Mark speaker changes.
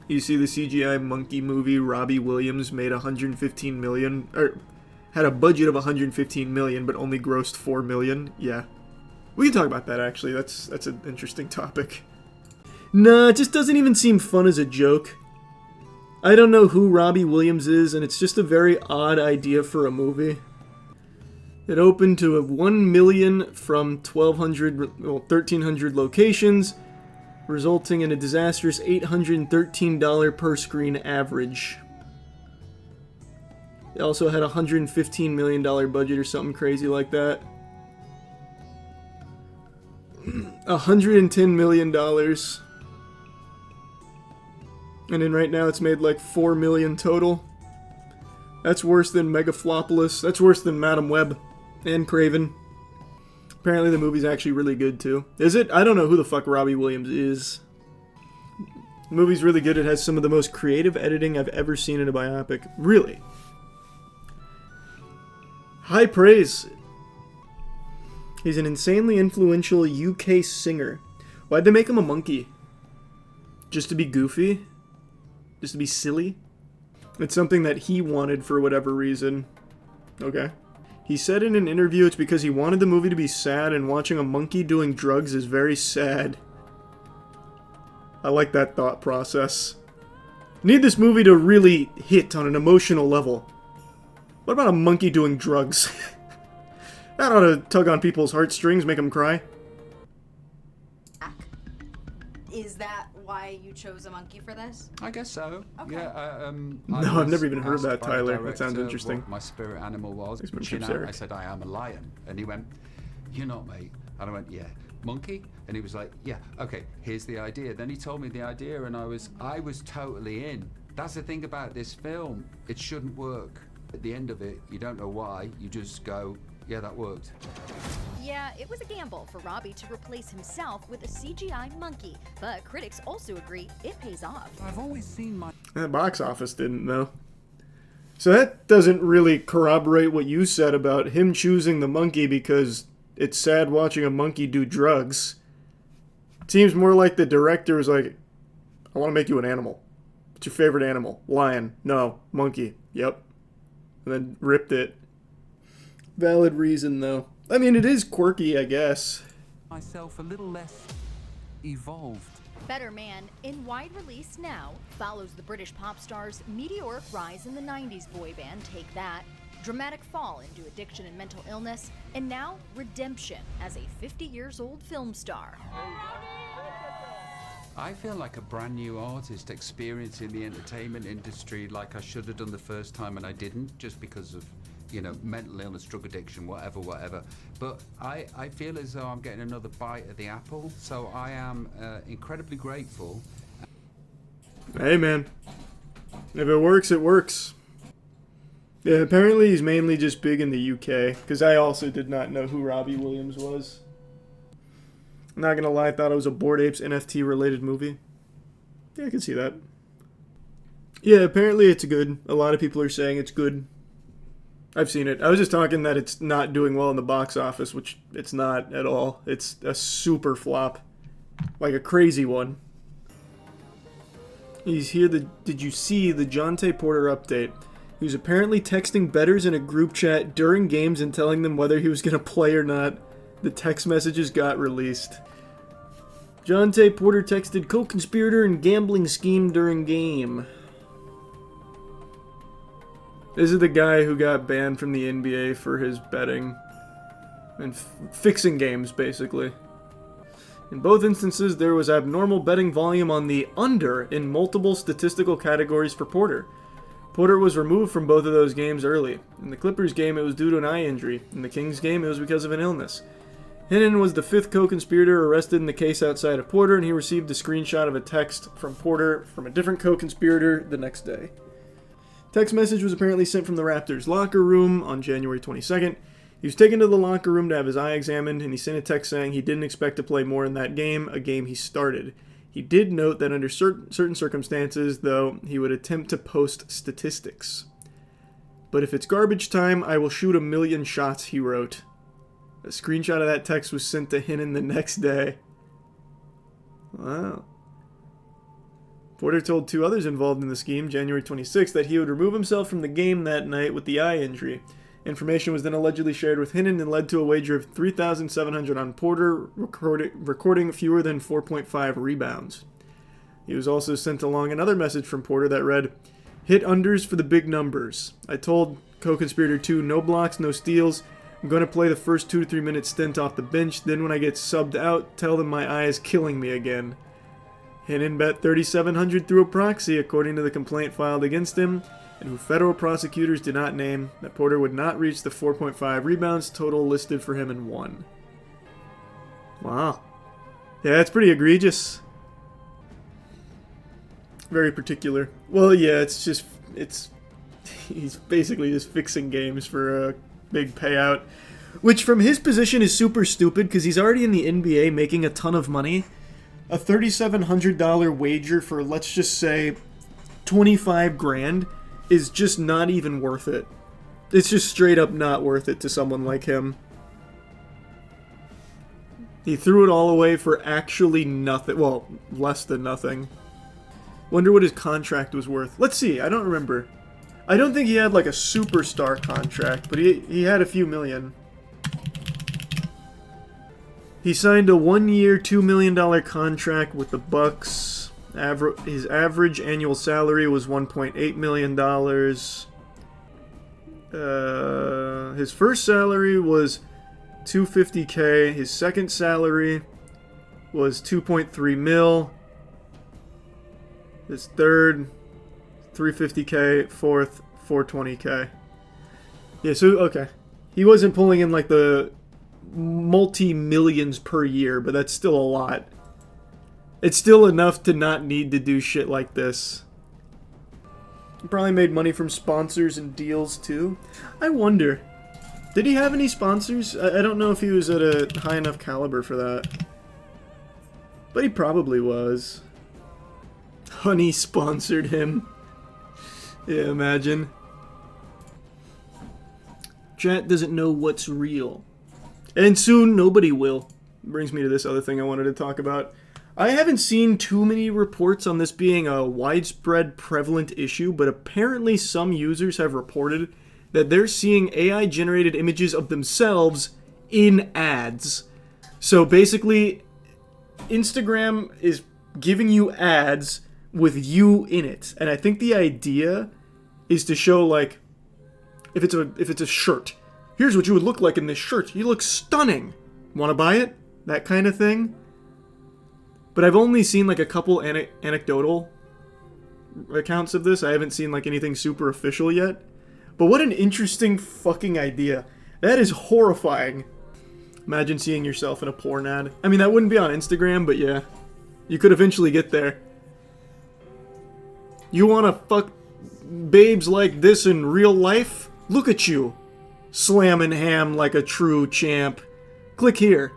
Speaker 1: You see the CGI monkey movie Robbie Williams made 115 million, or had a budget of 115 million but only grossed 4 million? Yeah. We can talk about that actually, that's an interesting topic. Nah, it just doesn't even seem fun as a joke. I don't know who Robbie Williams is, and it's just a very odd idea for a movie. It opened to 1 million from 1,300 locations, resulting in a disastrous $813 per screen average. It also had a $115 million budget or something crazy like that. $110 million. And then right now it's made like 4 million total. That's worse than Megaflopolis. That's worse than Madam Web and Craven. Apparently the movie's actually really good too. Is it? I don't know who the fuck Robbie Williams is. The movie's really good. It has some of the most creative editing I've ever seen in a biopic. Really. High praise. He's an insanely influential UK singer. Why'd they make him a monkey? Just to be goofy? Just to be silly? It's something that he wanted for whatever reason. Okay. He said in an interview it's because he wanted the movie to be sad, and watching a monkey doing drugs is very sad. I like that thought process. Need this movie to really hit on an emotional level. What about a monkey doing drugs? That ought to tug on people's heartstrings, make them cry.
Speaker 2: Is that why you chose a monkey for this?
Speaker 3: I guess so.
Speaker 2: Okay.
Speaker 3: Yeah.
Speaker 1: No, I've never even heard of that, Tyler. That sounds interesting.
Speaker 3: What my spirit animal was.
Speaker 1: Chips, Eric.
Speaker 3: I said, I am a lion. And he went, you're not, mate. And I went, yeah. Monkey? And he was like, yeah, okay, here's the idea. Then he told me the idea, and I was totally in. That's the thing about this film. It shouldn't work. At the end of it, you don't know why. You just go, yeah, that worked.
Speaker 4: Yeah, it was a gamble for Robbie to replace himself with a CGI monkey, but critics also agree it pays off.
Speaker 3: I've always seen my...
Speaker 1: The box office didn't, though. So that doesn't really corroborate what you said about him choosing the monkey because it's sad watching a monkey do drugs. It seems more like the director was like, I want to make you an animal. What's your favorite animal? Lion. No. Monkey. Yep. And then ripped it. Valid reason, though. I mean, it is quirky, I guess.
Speaker 3: Myself a little less evolved.
Speaker 4: Better Man, in wide release now, follows the British pop star's meteoric rise in the 90s boy band Take That, dramatic fall into addiction and mental illness, and now redemption as a 50 years old film star.
Speaker 3: I feel like a brand new artist experiencing the entertainment industry like I should have done the first time and I didn't, just because of, you know, mental illness, drug addiction, whatever. But I feel as though I'm getting another bite at the apple, so I am incredibly grateful.
Speaker 1: Hey, man. If it works, it works. Yeah, apparently he's mainly just big in the UK, because I also did not know who Robbie Williams was. I'm not gonna lie, I thought it was a Bored Apes NFT related movie. Yeah, I can see that. Yeah, apparently it's good. A lot of people are saying it's good. I've seen it. I was just talking that it's not doing well in the box office, which it's not at all. It's a super flop. Like a crazy one. He's here. Did you see the Jonte Porter update? He was apparently texting bettors in a group chat during games and telling them whether he was going to play or not. The text messages got released. Jonte Porter texted co-conspirator and gambling scheme during game. This is the guy who got banned from the NBA for his betting and fixing games, basically. In both instances, there was abnormal betting volume on the under in multiple statistical categories for Porter. Porter was removed from both of those games early. In the Clippers game, it was due to an eye injury. In the Kings game, it was because of an illness. Hinnon was the fifth co-conspirator arrested in the case outside of Porter, and he received a screenshot of a text from Porter from a different co-conspirator the next day. Text message was apparently sent from the Raptors locker room on January 22nd. He was taken to the locker room to have his eye examined, and he sent a text saying he didn't expect to play more in that game, a game he started. He did note that under certain circumstances, though, he would attempt to post statistics. But if it's garbage time, I will shoot 1,000,000 shots, he wrote. A screenshot of that text was sent to Hinnon the next day. Wow. Porter told 2 others involved in the scheme, January 26th, that he would remove himself from the game that night with the eye injury. Information was then allegedly shared with Hinnon and led to a wager of $3,700 on Porter, recording fewer than 4.5 rebounds. He was also sent along another message from Porter that read, "Hit unders for the big numbers. I told co-conspirator 2, no blocks, no steals. I'm going to play the first 2 to 3 minute stint off the bench. Then when I get subbed out, tell them my eye is killing me again." Hinnon bet $3,700 through a proxy, according to the complaint filed against him, and who federal prosecutors did not name, that Porter would not reach the 4.5 rebounds total listed for him in 1. Wow. Yeah, that's pretty egregious. Very particular. Well, yeah, he's basically just fixing games for a big payout, which from his position is super stupid because he's already in the NBA making a ton of money. A $3,700 wager for, let's just say, 25 grand is just not even worth it. It's just straight up not worth it to someone like him. He threw it all away for actually nothing. Well, less than nothing. Wonder what his contract was worth. Let's see, I don't remember. I don't think he had like a superstar contract, but he had a few million. He signed a 1-year, $2 million contract with the Bucks. His average annual salary was $1.8 million. His first salary was $250K. His second salary was $2.3 mil. His third, $350K. Fourth, $420K. Yeah, so, okay. He wasn't pulling in like the multi-millions per year, but that's still a lot. It's still enough to not need to do shit like this. He probably made money from sponsors and deals too. I wonder, did he have any sponsors? I don't know if he was at a high enough caliber for that. But he probably was. Honey sponsored him. Yeah, imagine. Chat doesn't know what's real. And soon nobody will. Brings me to this other thing I wanted to talk about. I haven't seen too many reports on this being a widespread prevalent issue, but apparently some users have reported that they're seeing AI-generated images of themselves in ads. So basically, Instagram is giving you ads with you in it. And I think the idea is to show, like, if it's a shirt, here's what you would look like in this shirt. You look stunning. Want to buy it? That kind of thing. But I've only seen like a couple anecdotal accounts of this. I haven't seen like anything super official yet. But what an interesting fucking idea. That is horrifying. Imagine seeing yourself in a porn ad. I mean, that wouldn't be on Instagram, but yeah. You could eventually get there. You want to fuck babes like this in real life? Look at you. Slamming ham like a true champ. Click here.